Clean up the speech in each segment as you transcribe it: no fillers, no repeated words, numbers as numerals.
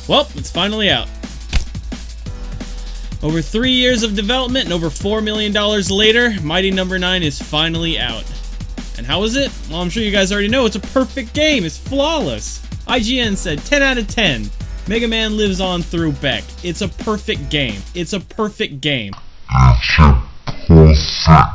Well, it's finally out. Over 3 years of development and over $4 million later, Mighty No.9 is finally out. And how is it? Well, I'm sure you guys already know. It's a perfect game. It's flawless. IGN said 10 out of 10. Mega Man lives on through Beck. It's a perfect game. It's a perfect game. It's a perfect game.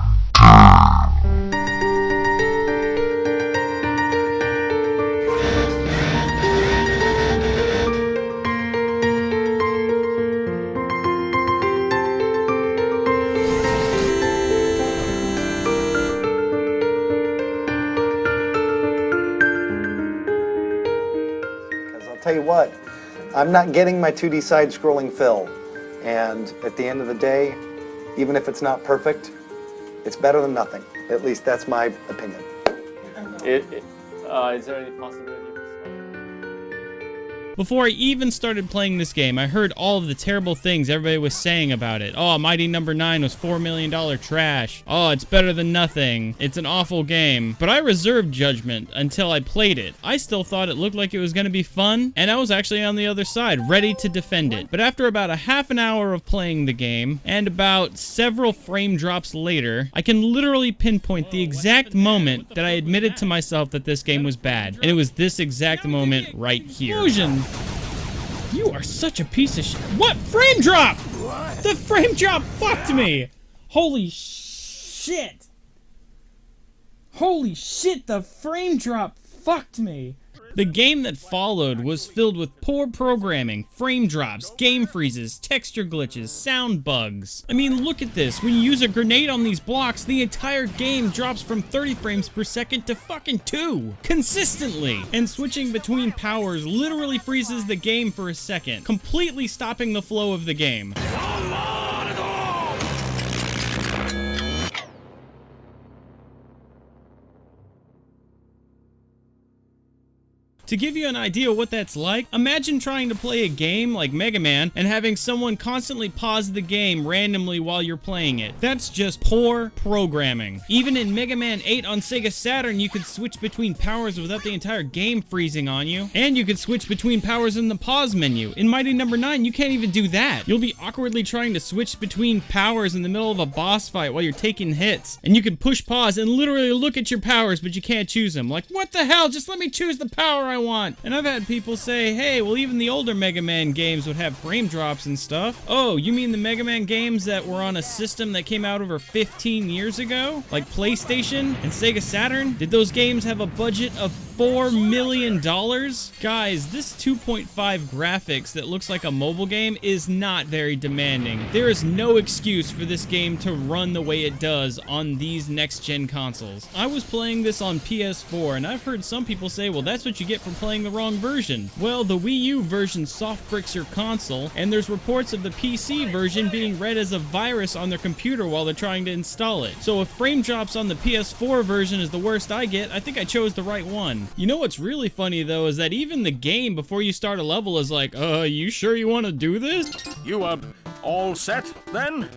Tell you what, I'm not getting my 2D side-scrolling fill, and at the end of the day, even if it's not perfect, it's better than nothing. At least that's my opinion. Is there any possibility? Before I even started playing this game, I heard all of the terrible things everybody was saying about it. Oh, Mighty No.9 was $4 million trash. Oh, it's better than nothing. It's an awful game. But I reserved judgment until I played it. I still thought it looked like it was going to be fun, and I was actually on the other side, ready to defend it. But after about a half an hour of playing the game, and about several frame drops later, I can literally pinpoint the exact moment that I admitted to myself that this game was bad. And it was this exact moment right here. Fusion! You are such a piece of shit. What? Frame drop! The frame drop fucked me! Holy shit! Holy shit, the frame drop fucked me! The game that followed was filled with poor programming, frame drops, game freezes, texture glitches, sound bugs. I mean, look at this. When you use a grenade on these blocks, the entire game drops from 30 frames per second to fucking 2. Consistently. And switching between powers literally freezes the game for a second, completely stopping the flow of the game. To give you an idea of what that's like, imagine trying to play a game like Mega Man and having someone constantly pause the game randomly while you're playing it. That's just poor programming. Even in Mega Man 8 on Sega Saturn, you could switch between powers without the entire game freezing on you. And you could switch between powers in the pause menu. In Mighty No.9, you can't even do that. You'll be awkwardly trying to switch between powers in the middle of a boss fight while you're taking hits. And you can push pause and literally look at your powers, but you can't choose them. Like, what the hell? Just let me choose the power I want. And I've had people say, hey, well, even the older Mega Man games would have frame drops and stuff. Oh, you mean the Mega Man games that were on a system that came out over 15 years ago? Like PlayStation and Sega Saturn? Did those games have a budget of $4 million? Guys, this 2.5 graphics that looks like a mobile game is not very demanding. There is no excuse for this game to run the way it does on these next-gen consoles. I was playing this on PS4, and I've heard some people say, well, that's what you get for playing the wrong version. Well, the Wii U version soft bricks your console, and there's reports of the PC version being read as a virus on their computer while they're trying to install it. So if frame drops on the PS4 version is the worst I get, I think I chose the right one. You know what's really funny though is that even the game before you start a level is like, you sure you want to do this? You are all set then?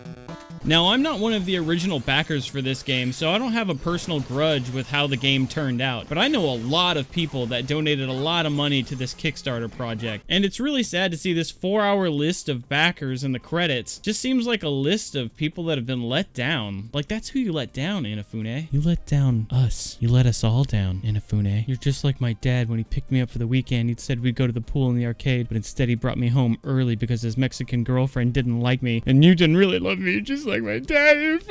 Now, I'm not one of the original backers for this game, so I don't have a personal grudge with how the game turned out, but I know a lot of people that donated a lot of money to this Kickstarter project, and it's really sad to see this 4-hour list of backers in the credits. Just seems like a list of people that have been let down. Like, that's who you let down, Inafune. You let down us. You let us all down, Inafune. You're just like my dad when he picked me up for the weekend. He'd said we'd go to the pool in the arcade, but instead he brought me home early because his Mexican girlfriend didn't like me, and you didn't really love me, just like my dad.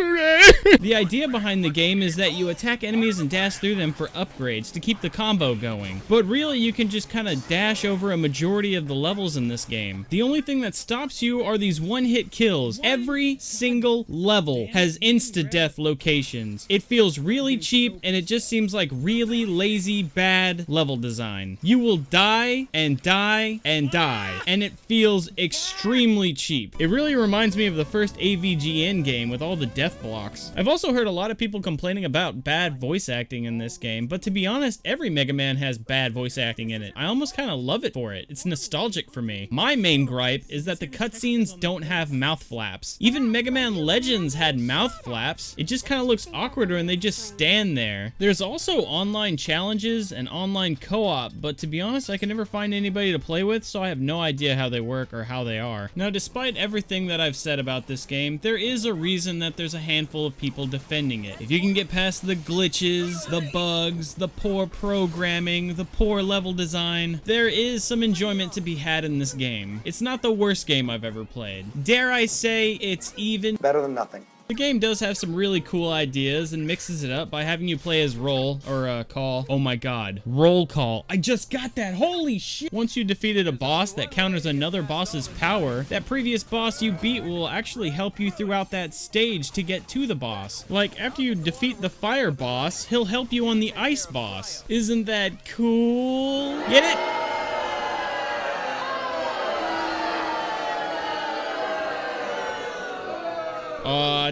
The idea behind the game is that you attack enemies and dash through them for upgrades to keep the combo going. But really, you can just kind of dash over a majority of the levels in this game. The only thing that stops you are these one-hit kills. Every single level has insta-death locations. It feels really cheap, and it just seems like really lazy, bad level design. You will die and die and die, and it feels extremely cheap. It really reminds me of the first AVGN endgame with all the death blocks. I've also heard a lot of people complaining about bad voice acting in this game, but to be honest, every Mega Man has bad voice acting in it. I almost kind of love it for it. It's nostalgic for me. My main gripe is that the cutscenes don't have mouth flaps. Even Mega Man Legends had mouth flaps. It just kind of looks awkward when they just stand there. There's also online challenges and online co-op, but to be honest, I can never find anybody to play with, so I have no idea how they work or how they are. Now, despite everything that I've said about this game, there is a reason that there's a handful of people defending it. If you can get past the glitches, the bugs, the poor programming, the poor level design, there is some enjoyment to be had in this game. It's not the worst game I've ever played. Dare I say it's even Better than nothing. The game does have some really cool ideas and mixes it up by having you play as roll call. Oh my god. Roll call. I just got that. Holy shit. Once you defeated a boss that counters another boss's power, that previous boss you beat will actually help you throughout that stage to get to the boss. Like, after you defeat the fire boss, he'll help you on the ice boss. Isn't that cool? Get it?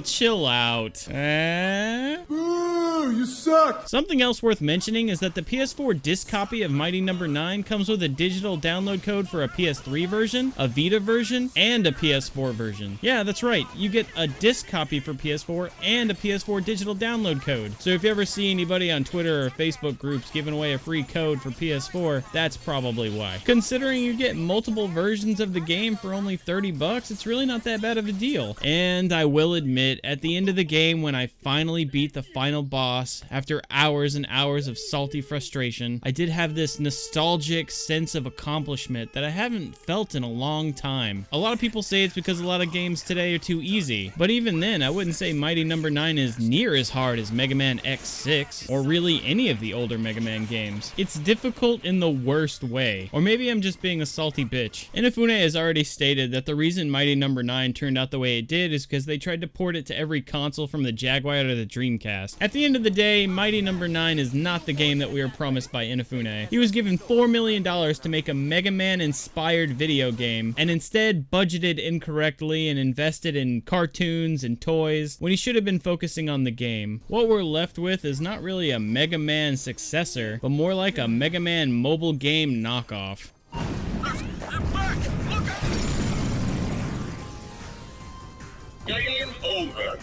Chill out. You suck! Something else worth mentioning is that the PS4 disc copy of Mighty No.9 comes with a digital download code for a PS3 version, a Vita version, and a PS4 version. Yeah, that's right. You get a disc copy for PS4 and a PS4 digital download code. So if you ever see anybody on Twitter or Facebook groups giving away a free code for PS4, that's probably why. Considering you get multiple versions of the game for only 30 bucks, it's really not that bad of a deal. And I will admit, at the end of the game, when I finally beat the final boss, after hours and hours of salty frustration, I did have this nostalgic sense of accomplishment that I haven't felt in a long time. A lot of people say it's because a lot of games today are too easy, but even then, I wouldn't say Mighty No.9 is near as hard as Mega Man X6, or really any of the older Mega Man games. It's difficult in the worst way, or maybe I'm just being a salty bitch. Inafune has already stated that the reason Mighty No.9 turned out the way it did is because they tried to port it to every console from the Jaguar to the Dreamcast. At the end of the day, Mighty No.9 is not the game that we were promised by Inafune. He was given $4 million to make a Mega Man-inspired video game, and instead budgeted incorrectly and invested in cartoons and toys, when he should have been focusing on the game. What we're left with is not really a Mega Man successor, but more like a Mega Man mobile game knockoff. Game over.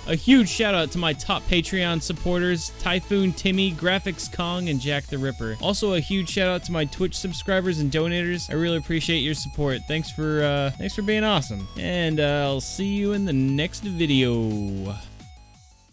A huge shout out to my top Patreon supporters, Typhoon Timmy, Graphics Kong, and Jack the Ripper. Also a huge shout out to my Twitch subscribers and donators. I really appreciate your support. Thanks for being awesome. And I'll see you in the next video.